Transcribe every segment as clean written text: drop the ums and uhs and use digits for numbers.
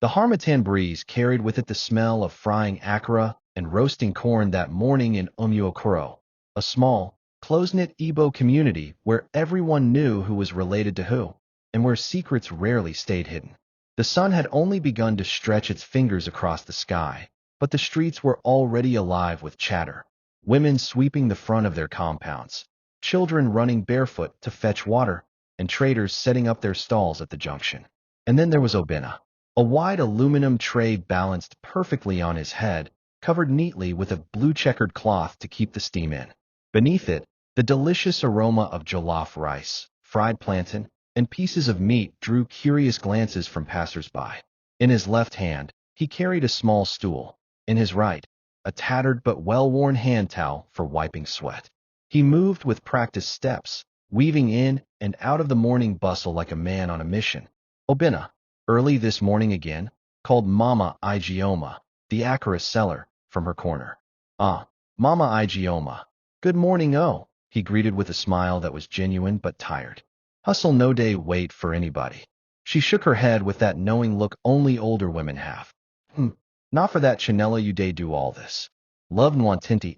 The harmattan breeze carried with it the smell of frying akara and roasting corn that morning in Umuokoro, a small, close-knit Igbo community where everyone knew who was related to who, and where secrets rarely stayed hidden. The sun had only begun to stretch its fingers across the sky, but the streets were already alive with chatter. Women sweeping the front of their compounds, children running barefoot to fetch water, and traders setting up their stalls at the junction. And then there was Obinna, a wide aluminum tray balanced perfectly on his head, covered neatly with a blue-checkered cloth to keep the steam in. Beneath it, the delicious aroma of jollof rice, fried plantain, and pieces of meat drew curious glances from passers-by. In his left hand, he carried a small stool. In his right, a tattered but well-worn hand towel for wiping sweat. He moved with practiced steps, weaving in and out of the morning bustle like a man on a mission. Obinna, early this morning again, called Mama Ijeoma, the Akara seller, from her corner. "Ah, Mama Ijeoma. Good morning, oh," he greeted with a smile that was genuine but tired. "Hustle no day wait for anybody." She shook her head with that knowing look only older women have. Not for that Chinella you day do all this. Love Nwantinti,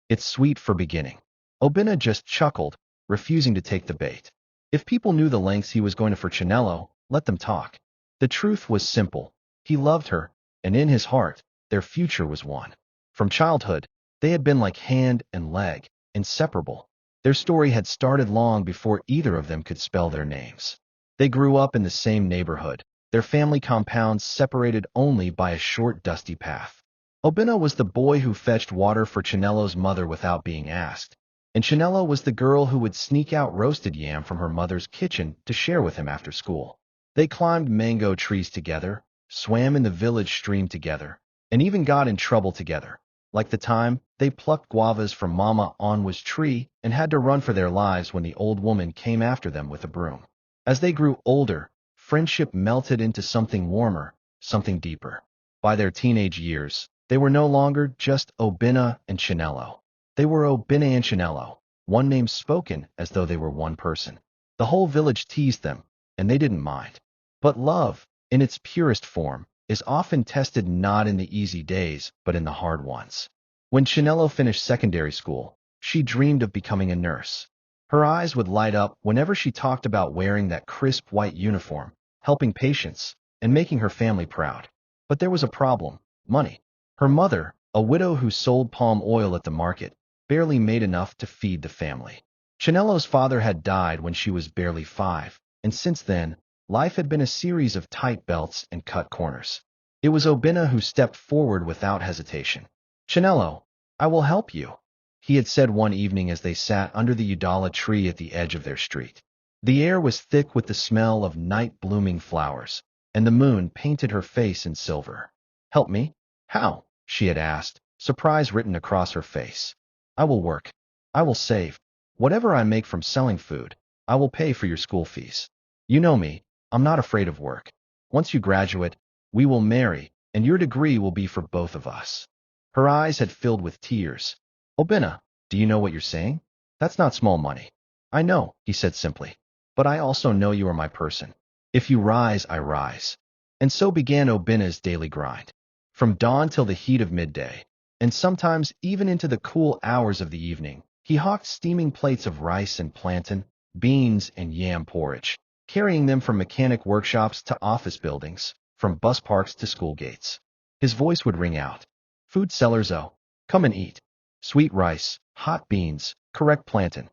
it's sweet for beginning." Obinna just chuckled, refusing to take the bait. If people knew the lengths he was going to for Chinello, let them talk. The truth was simple. He loved her, and in his heart, their future was one. From childhood, they had been like hand and leg, inseparable. Their story had started long before either of them could spell their names. They grew up in the same neighborhood, their family compounds separated only by a short dusty path. Obinna was the boy who fetched water for Chinello's mother without being asked, and Chinello was the girl who would sneak out roasted yam from her mother's kitchen to share with him after school. They climbed mango trees together, swam in the village stream together, and even got in trouble together, like the time they plucked guavas from Mama Onwa's tree and had to run for their lives when the old woman came after them with a broom. As they grew older, friendship melted into something warmer, something deeper. By their teenage years, they were no longer just Obinna and Chinello. They were Obinna and Chinello, one name spoken as though they were one person. The whole village teased them, and they didn't mind. But love, in its purest form, is often tested not in the easy days, but in the hard ones. When Chinello finished secondary school, she dreamed of becoming a nurse. Her eyes would light up whenever she talked about wearing that crisp white uniform, helping patients, and making her family proud. But there was a problem: money. Her mother, a widow who sold palm oil at the market, barely made enough to feed the family. Chinello's father had died when she was barely 5, and since then, life had been a series of tight belts and cut corners. It was Obinna who stepped forward without hesitation. "Chinello, I will help you," he had said one evening as they sat under the Udala tree at the edge of their street. The air was thick with the smell of night-blooming flowers, and the moon painted her face in silver. "Help me? How?" she had asked, surprise written across her face. "I will work. I will save. Whatever I make from selling food, I will pay for your school fees. You know me, I'm not afraid of work. Once you graduate, we will marry, and your degree will be for both of us." Her eyes had filled with tears. "Obinna, do you know what you're saying? That's not small money." "I know," he said simply. "But I also know you are my person. If you rise, I rise." And so began Obinna's daily grind. From dawn till the heat of midday, and sometimes even into the cool hours of the evening, he hawked steaming plates of rice and plantain, beans and yam porridge, carrying them from mechanic workshops to office buildings, from bus parks to school gates. His voice would ring out, "Food sellers, oh, come and eat. Sweet rice, hot beans, correct plantain."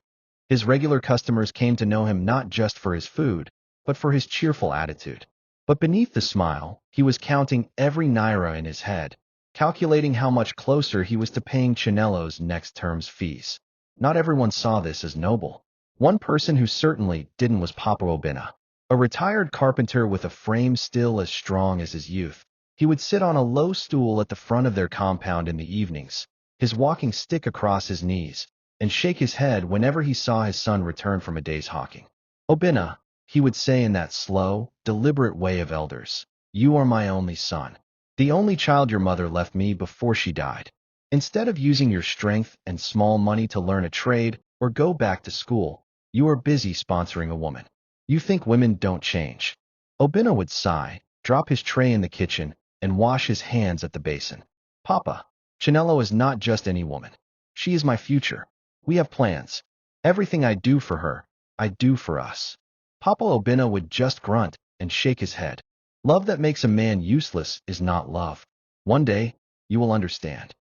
His regular customers came to know him not just for his food, but for his cheerful attitude. But beneath the smile, he was counting every naira in his head, calculating how much closer he was to paying Chinello's next term's fees. Not everyone saw this as noble. One person who certainly didn't was Papa Obinna, a retired carpenter with a frame still as strong as his youth. He would sit on a low stool at the front of their compound in the evenings, his walking stick across his knees, and shake his head whenever he saw his son return from a day's hawking. "Obinna," he would say in that slow, deliberate way of elders, "you are my only son, the only child your mother left me before she died. Instead of using your strength and small money to learn a trade or go back to school, you are busy sponsoring a woman. You think women don't change." Obinna would sigh, drop his tray in the kitchen, and wash his hands at the basin. Papa, Chinelo is not just any woman. She is my future. We have plans. Everything I do for her, I do for us. Papa Obinna would just grunt and shake his head. Love that makes a man useless is not love. One day, you will understand.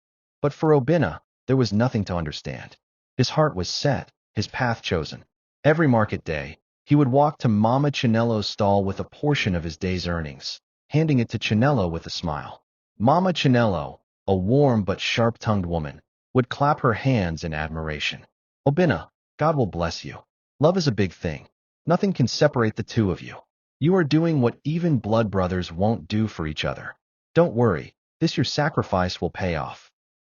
But for Obinna, there was nothing to understand. His heart was set, his path chosen. Every market day, he would walk to Mama Chinelo's stall with a portion of his day's earnings, handing it to Chinelo with a smile. Mama Chinelo, a warm but sharp-tongued woman, would clap her hands in admiration. Obinna, God will bless you. Love is a big thing. Nothing can separate the two of you. You are doing what even blood brothers won't do for each other. Don't worry, this your sacrifice will pay off.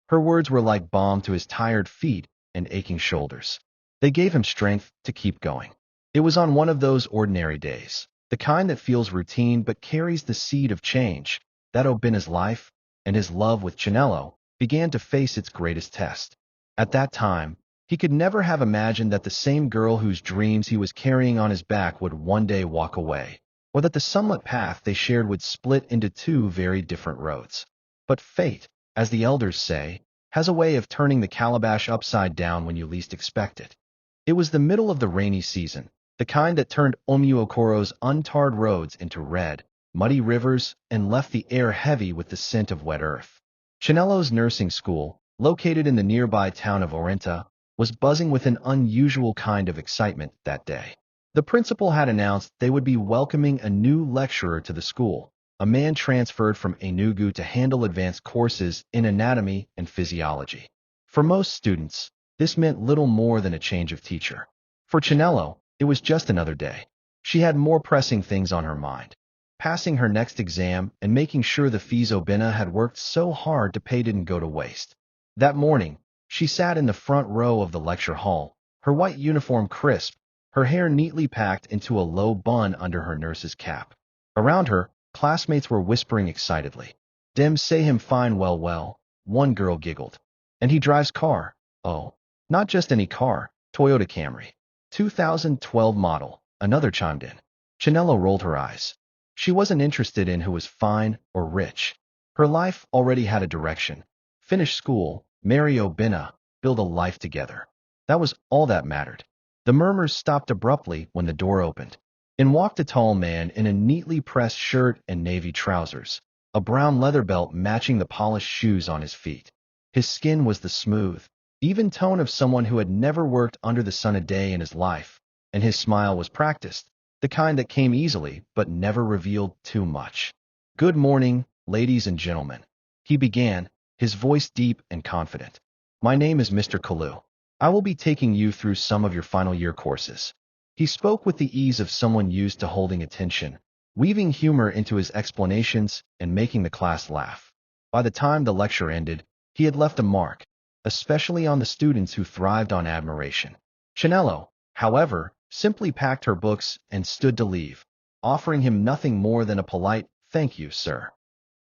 Her words were like balm to his tired feet and aching shoulders. They gave him strength to keep going. It was on one of those ordinary days, the kind that feels routine but carries the seed of change, that Obinna's life, and his love with Chinelo, began to face its greatest test. At that time, he could never have imagined that the same girl whose dreams he was carrying on his back would one day walk away, or that the sunlit path they shared would split into two very different roads. But fate, as the elders say, has a way of turning the calabash upside down when you least expect it. It was the middle of the rainy season, the kind that turned Omuokoro's untarred roads into red, muddy rivers and left the air heavy with the scent of wet earth. Chinelo's nursing school, located in the nearby town of Orenta, was buzzing with an unusual kind of excitement that day. The principal had announced they would be welcoming a new lecturer to the school, a man transferred from Enugu to handle advanced courses in anatomy and physiology. For most students, this meant little more than a change of teacher. For Chinelo, it was just another day. She had more pressing things on her mind. Passing her next exam and making sure the fees Obinna had worked so hard to pay didn't go to waste. That morning, she sat in the front row of the lecture hall, her white uniform crisp, her hair neatly packed into a low bun under her nurse's cap. Around her, classmates were whispering excitedly. Dem say him fine well, one girl giggled. And he drives car. Oh, not just any car, Toyota Camry. 2012 model, another chimed in. Chinelo rolled her eyes. She wasn't interested in who was fine or rich. Her life already had a direction. Finish school, marry Obinna, build a life together. That was all that mattered. The murmurs stopped abruptly when the door opened. In walked a tall man in a neatly pressed shirt and navy trousers, a brown leather belt matching the polished shoes on his feet. His skin was the smooth, even tone of someone who had never worked under the sun a day in his life, and his smile was practiced, the kind that came easily but never revealed too much. Good morning, ladies and gentlemen, he began, his voice deep and confident. My name is Mr. Kalu. I will be taking you through some of your final year courses. He spoke with the ease of someone used to holding attention, weaving humor into his explanations and making the class laugh. By the time the lecture ended, he had left a mark, especially on the students who thrived on admiration. Chinelo, however, simply packed her books and stood to leave, offering him nothing more than a polite, "Thank you, sir."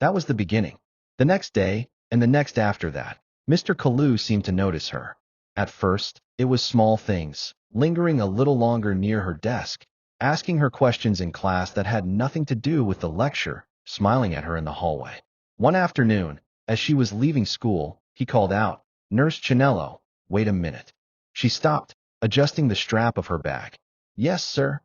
That was the beginning. The next day, and the next after that, Mr. Kalu seemed to notice her. At first, it was small things, lingering a little longer near her desk, asking her questions in class that had nothing to do with the lecture, smiling at her in the hallway. One afternoon, as she was leaving school, he called out, "Nurse Chinelo, wait a minute." She stopped, adjusting the strap of her bag. "Yes, sir.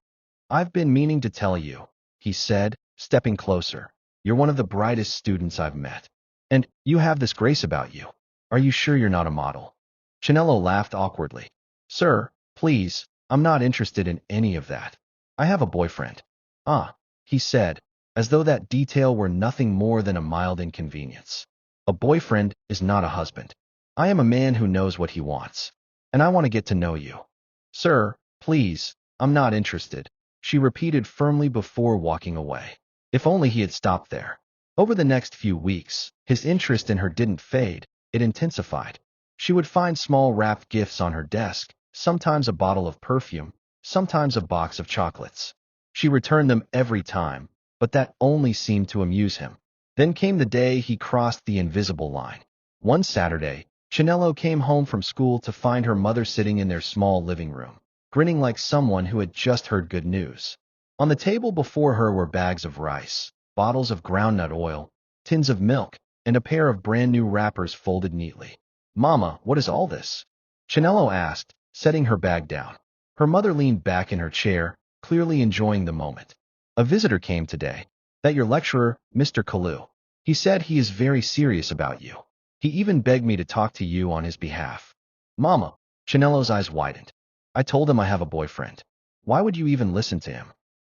I've been meaning to tell you," he said, stepping closer. "You're one of the brightest students I've met. And you have this grace about you. Are you sure you're not a model?" Chinelo laughed awkwardly. "Sir, please, I'm not interested in any of that. I have a boyfriend." "Ah," he said, as though that detail were nothing more than a mild inconvenience. "A boyfriend is not a husband. I am a man who knows what he wants. And I want to get to know you." "Sir, please, I'm not interested," she repeated firmly before walking away. If only he had stopped there. Over the next few weeks, his interest in her didn't fade, it intensified. She would find small wrapped gifts on her desk, sometimes a bottle of perfume, sometimes a box of chocolates. She returned them every time, but that only seemed to amuse him. Then came the day he crossed the invisible line. One Saturday, Chinelo came home from school to find her mother sitting in their small living room, grinning like someone who had just heard good news. On the table before her were bags of rice, bottles of groundnut oil, tins of milk, and a pair of brand new wrappers folded neatly. "Mama, what is all this?" Chinello asked, setting her bag down. Her mother leaned back in her chair, clearly enjoying the moment. "A visitor came today. That your lecturer, Mr. Kalu. He said he is very serious about you. He even begged me to talk to you on his behalf." "Mama," Chinello's eyes widened. "I told him I have a boyfriend. Why would you even listen to him?"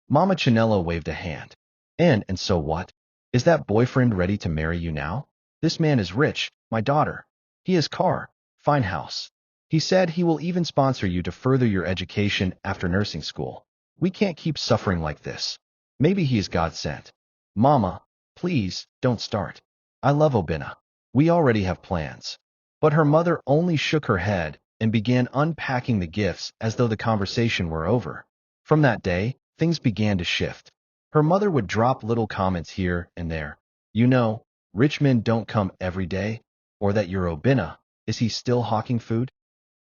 Mama Chinello waved a hand. And so what? Is that boyfriend ready to marry you now? This man is rich, my daughter. He has car, fine house. He said he will even sponsor you to further your education after nursing school. We can't keep suffering like this. Maybe he is God sent." "Mama, please, don't start. I love Obina. We already have plans." But her mother only shook her head and began unpacking the gifts as though the conversation were over. From that day, things began to shift. Her mother would drop little comments here and there. "You know, rich men don't come every day," or that your Obina, is he still hawking food?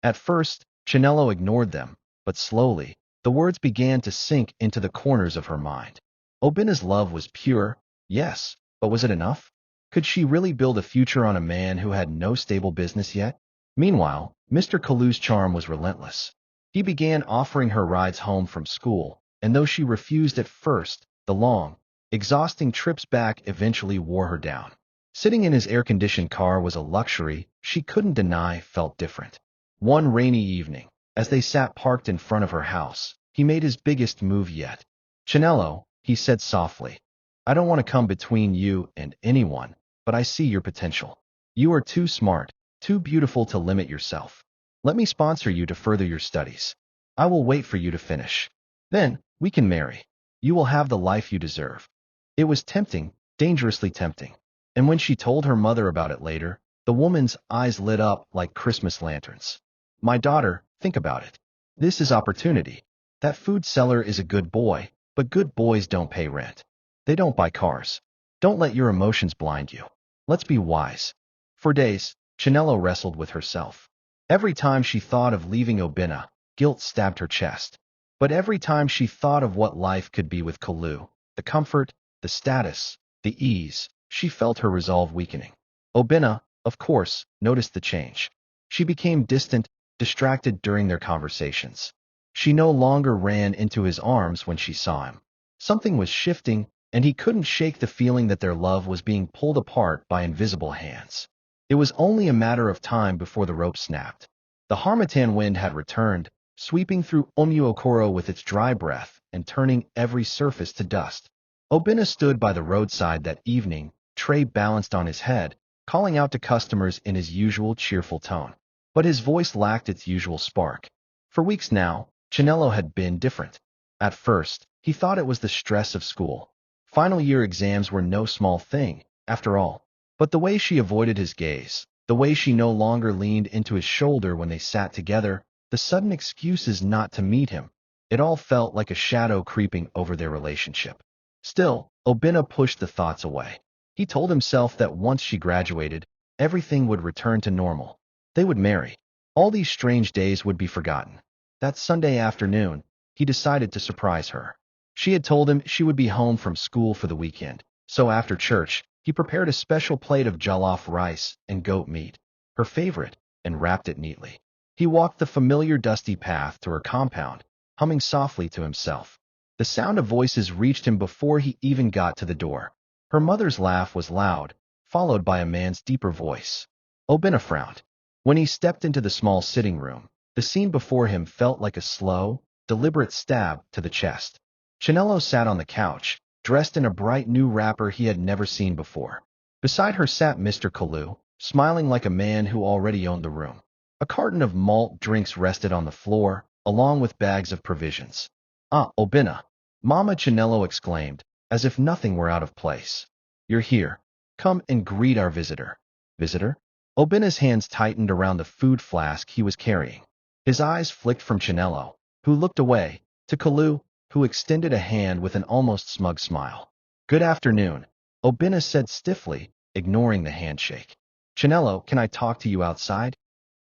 At first, Chinello ignored them, but slowly, the words began to sink into the corners of her mind. Obina's love was pure, yes, but was it enough? Could she really build a future on a man who had no stable business yet? Meanwhile, Mr. Kalu's charm was relentless. He began offering her rides home from school, and though she refused at first, the long, exhausting trips back eventually wore her down. Sitting in his air-conditioned car was a luxury she couldn't deny felt different. One rainy evening, as they sat parked in front of her house, he made his biggest move yet. "Chinello," he said softly, "I don't want to come between you and anyone, but I see your potential. You are too smart, too beautiful to limit yourself. Let me sponsor you to further your studies. I will wait for you to finish. Then, we can marry. You will have the life you deserve." It was tempting, dangerously tempting. And when she told her mother about it later, the woman's eyes lit up like Christmas lanterns. "My daughter, think about it. This is opportunity. That food seller is a good boy, but good boys don't pay rent. They don't buy cars. Don't let your emotions blind you. Let's be wise." For days, Chinello wrestled with herself. Every time she thought of leaving Obina, guilt stabbed her chest. But every time she thought of what life could be with Kalu, the comfort, the status, the ease, she felt her resolve weakening. Obina, of course, noticed the change. She became distant, distracted during their conversations. She no longer ran into his arms when she saw him. Something was shifting, and he couldn't shake the feeling that their love was being pulled apart by invisible hands. It was only a matter of time before the rope snapped. The harmattan wind had returned, sweeping through Omuokoro with its dry breath and turning every surface to dust. Obina stood by the roadside that evening, tray balanced on his head, calling out to customers in his usual cheerful tone. But his voice lacked its usual spark. For weeks now, Chinello had been different. At first, he thought it was the stress of school. Final year exams were no small thing, after all. But the way she avoided his gaze, the way she no longer leaned into his shoulder when they sat together, the sudden excuses not to meet him, it all felt like a shadow creeping over their relationship. Still, Obina pushed the thoughts away. He told himself that once she graduated, everything would return to normal. They would marry. All these strange days would be forgotten. That Sunday afternoon, he decided to surprise her. She had told him she would be home from school for the weekend, so after church, he prepared a special plate of jollof rice and goat meat, her favorite, and wrapped it neatly. He walked the familiar dusty path to her compound, humming softly to himself. The sound of voices reached him before he even got to the door. Her mother's laugh was loud, followed by a man's deeper voice. Obina frowned. When he stepped into the small sitting room, the scene before him felt like a slow, deliberate stab to the chest. Chinello sat on the couch, dressed in a bright new wrapper he had never seen before. Beside her sat Mr. Kalu, smiling like a man who already owned the room. A carton of malt drinks rested on the floor, along with bags of provisions. "Ah, Obina!" Mama Chinello exclaimed, as if nothing were out of place. "You're here. Come and greet our visitor." "Visitor?" Obina's hands tightened around the food flask he was carrying. His eyes flicked from Chinello, who looked away, to Kalu, who extended a hand with an almost smug smile. "Good afternoon," Obina said stiffly, ignoring the handshake. "Chinello, can I talk to you outside?"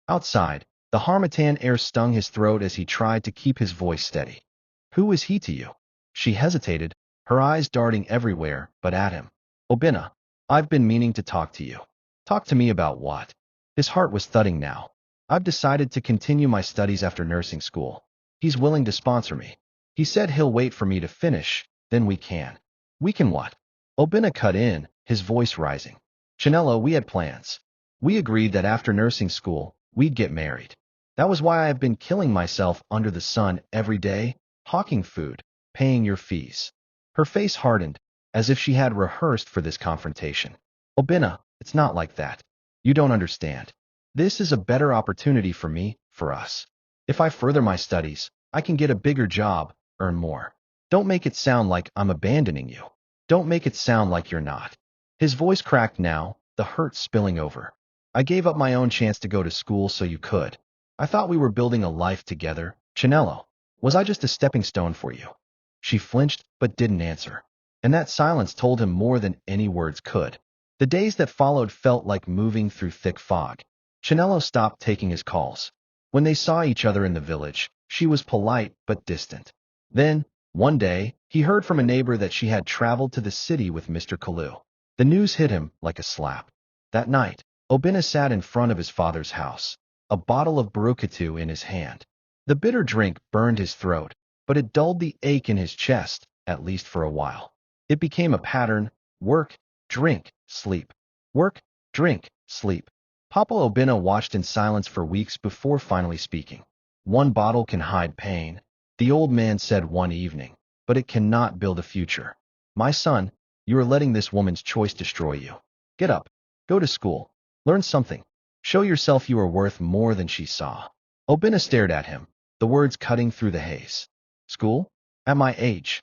Outside, the harmattan air stung his throat as he tried to keep his voice steady. "Who is he to you?" She hesitated, her eyes darting everywhere but at him. Obinna, I've been meaning to talk to you. Talk to me about what? His heart was thudding now. I've decided to continue my studies after nursing school. He's willing to sponsor me. He said he'll wait for me to finish, then we can. We can what? Obinna cut in, his voice rising. Chinello, we had plans. We agreed that after nursing school, we'd get married. That was why I have been killing myself under the sun every day, hawking food, paying your fees. Her face hardened, as if she had rehearsed for this confrontation. Obinna, it's not like that. You don't understand. This is a better opportunity for me, for us. If I further my studies, I can get a bigger job, earn more. Don't make it sound like I'm abandoning you. Don't make it sound like you're not. His voice cracked now, the hurt spilling over. I gave up my own chance to go to school so you could. I thought we were building a life together. Chinello, was I just a stepping stone for you? She flinched but didn't answer. And that silence told him more than any words could. The days that followed felt like moving through thick fog. Chinello stopped taking his calls. When they saw each other in the village, she was polite but distant. Then, one day, he heard from a neighbor that she had traveled to the city with Mr. Kalu. The news hit him like a slap. That night, Obinna sat in front of his father's house, a bottle of burukatu in his hand. The bitter drink burned his throat, but it dulled the ache in his chest, at least for a while. It became a pattern: work, drink, sleep. Work, drink, sleep. Papa Obinna watched in silence for weeks before finally speaking. One bottle can hide pain, the old man said one evening, but it cannot build a future. My son, you are letting this woman's choice destroy you. Get up, go to school, learn something. Show yourself you are worth more than she saw. Obinna stared at him, the words cutting through the haze. School? At my age.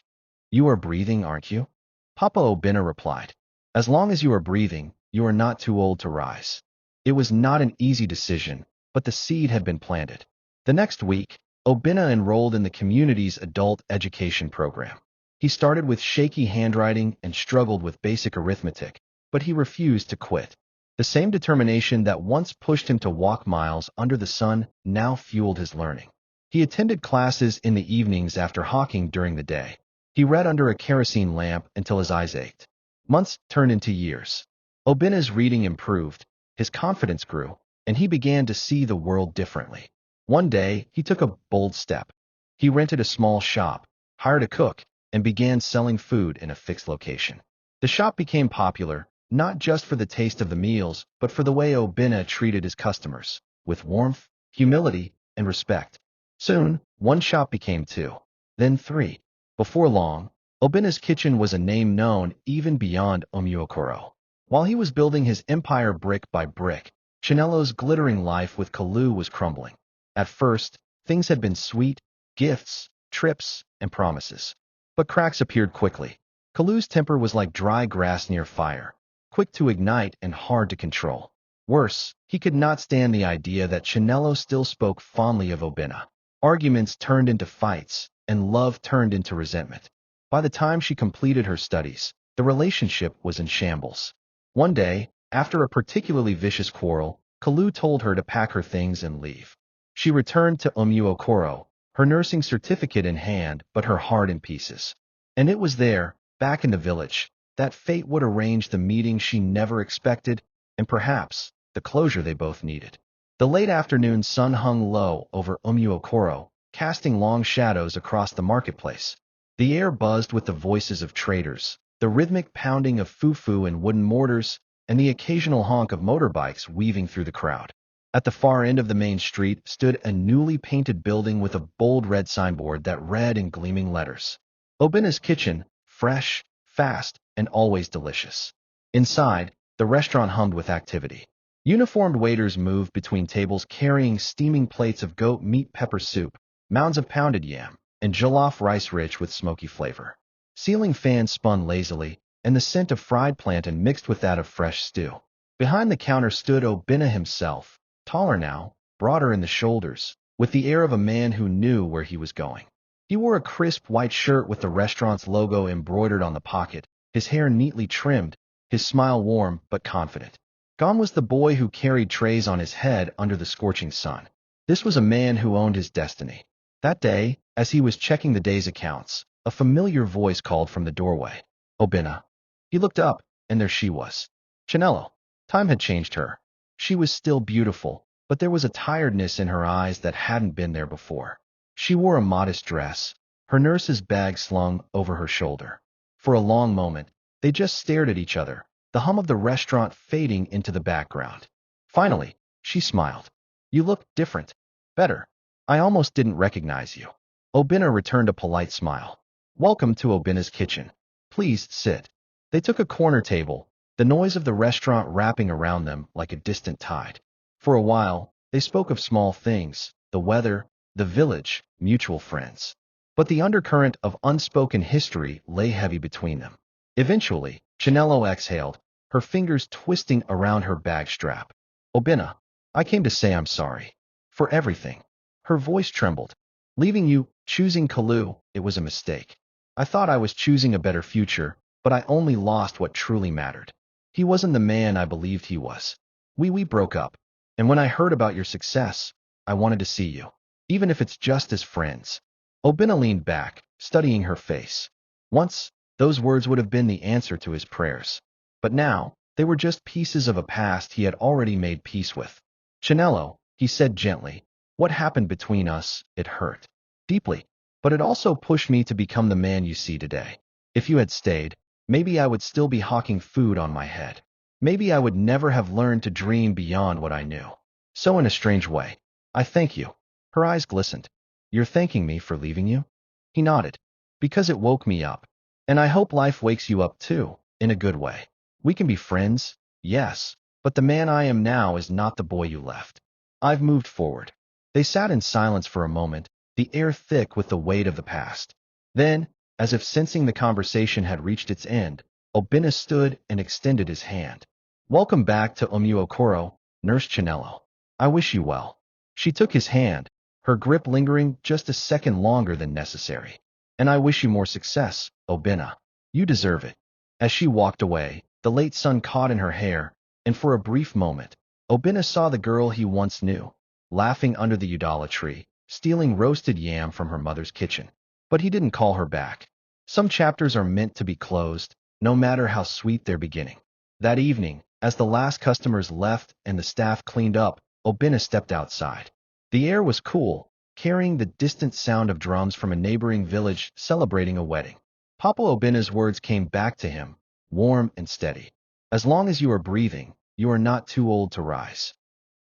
You are breathing, aren't you? Papa Obinna replied. As long as you are breathing, you are not too old to rise. It was not an easy decision, but the seed had been planted. The next week, Obinna enrolled in the community's adult education program. He started with shaky handwriting and struggled with basic arithmetic, but he refused to quit. The same determination that once pushed him to walk miles under the sun now fueled his learning. He attended classes in the evenings after hawking during the day. He read under a kerosene lamp until his eyes ached. Months turned into years. Obinna's reading improved, his confidence grew, and he began to see the world differently. One day, he took a bold step. He rented a small shop, hired a cook, and began selling food in a fixed location. The shop became popular, not just for the taste of the meals, but for the way Obinna treated his customers, with warmth, humility, and respect. Soon, one shop became two, then three. Before long, Obinna's kitchen was a name known even beyond Omuokoro. While he was building his empire brick by brick, Chinello's glittering life with Kalu was crumbling. At first, things had been sweet: gifts, trips, and promises. But cracks appeared quickly. Kalu's temper was like dry grass near fire, quick to ignite and hard to control. Worse, he could not stand the idea that Chinello still spoke fondly of Obinna. Arguments turned into fights, and love turned into resentment. By the time she completed her studies, the relationship was in shambles. One day, after a particularly vicious quarrel, Kalu told her to pack her things and leave. She returned to Omuokoro, her nursing certificate in hand but her heart in pieces. And it was there, back in the village, that fate would arrange the meeting she never expected, and perhaps the closure they both needed. The late afternoon sun hung low over Omuokoro, casting long shadows across the marketplace. The air buzzed with the voices of traders, the rhythmic pounding of fufu and wooden mortars, and the occasional honk of motorbikes weaving through the crowd. At the far end of the main street stood a newly painted building with a bold red signboard that read in gleaming letters: Obinna's Kitchen, fresh, fast, and always delicious. Inside, the restaurant hummed with activity. Uniformed waiters moved between tables carrying steaming plates of goat meat pepper soup, mounds of pounded yam, and jollof rice rich with smoky flavor. Ceiling fans spun lazily, and the scent of fried plantain mixed with that of fresh stew. Behind the counter stood Obinna himself, taller now, broader in the shoulders, with the air of a man who knew where he was going. He wore a crisp white shirt with the restaurant's logo embroidered on the pocket, his hair neatly trimmed, his smile warm but confident. Gone was the boy who carried trays on his head under the scorching sun. This was a man who owned his destiny. That day, as he was checking the day's accounts, A familiar voice called from the doorway. Obina. He looked up, and there she was. Chinello. Time had changed her. She was still beautiful, but there was a tiredness in her eyes that hadn't been there before. She wore a modest dress, her nurse's bag slung over her shoulder. For a long moment, they just stared at each other, the hum of the restaurant fading into the background. Finally, she smiled. You look different. Better. I almost didn't recognize you. Obina returned a polite smile. Welcome to Obina's kitchen. Please sit. They took a corner table, the noise of the restaurant wrapping around them like a distant tide. For a while, they spoke of small things, the weather, the village, mutual friends. But the undercurrent of unspoken history lay heavy between them. Eventually, Chinello exhaled, her fingers twisting around her bag strap. Obina, I came to say I'm sorry. For everything. Her voice trembled. Leaving you, choosing Kalu, it was a mistake. I thought I was choosing a better future, but I only lost what truly mattered. He wasn't the man I believed he was. We broke up, and when I heard about your success, I wanted to see you, even if it's just as friends. Obina leaned back, studying her face. Once, those words would have been the answer to his prayers. But now, they were just pieces of a past he had already made peace with. Chinello, he said gently, what happened between us, it hurt. Deeply. But it also pushed me to become the man you see today. If you had stayed, maybe I would still be hawking food on my head. Maybe I would never have learned to dream beyond what I knew. So in a strange way, I thank you. Her eyes glistened. You're thanking me for leaving you? He nodded. Because it woke me up. And I hope life wakes you up too, in a good way. We can be friends, yes, but the man I am now is not the boy you left. I've moved forward. They sat in silence for a moment, the air thick with the weight of the past. Then, as if sensing the conversation had reached its end, Obina stood and extended his hand. Welcome back to Umuokoro, Nurse Chinello. I wish you well. She took his hand, her grip lingering just a second longer than necessary. And I wish you more success, Obina. You deserve it. As she walked away, the late sun caught in her hair, and for a brief moment, Obina saw the girl he once knew, laughing under the udala tree, stealing roasted yam from her mother's kitchen. But he didn't call her back. Some chapters are meant to be closed, no matter how sweet their beginning. That evening, as the last customers left and the staff cleaned up, Obina stepped outside. The air was cool, carrying the distant sound of drums from a neighboring village celebrating a wedding. Papa Obina's words came back to him, warm and steady. As long as you are breathing, you are not too old to rise.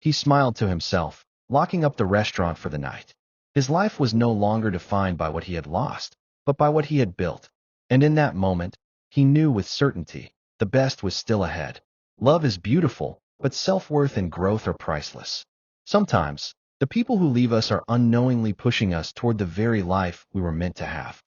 He smiled to himself, locking up the restaurant for the night. His life was no longer defined by what he had lost, but by what he had built. And in that moment, he knew with certainty, the best was still ahead. Love is beautiful, but self-worth and growth are priceless. Sometimes, the people who leave us are unknowingly pushing us toward the very life we were meant to have.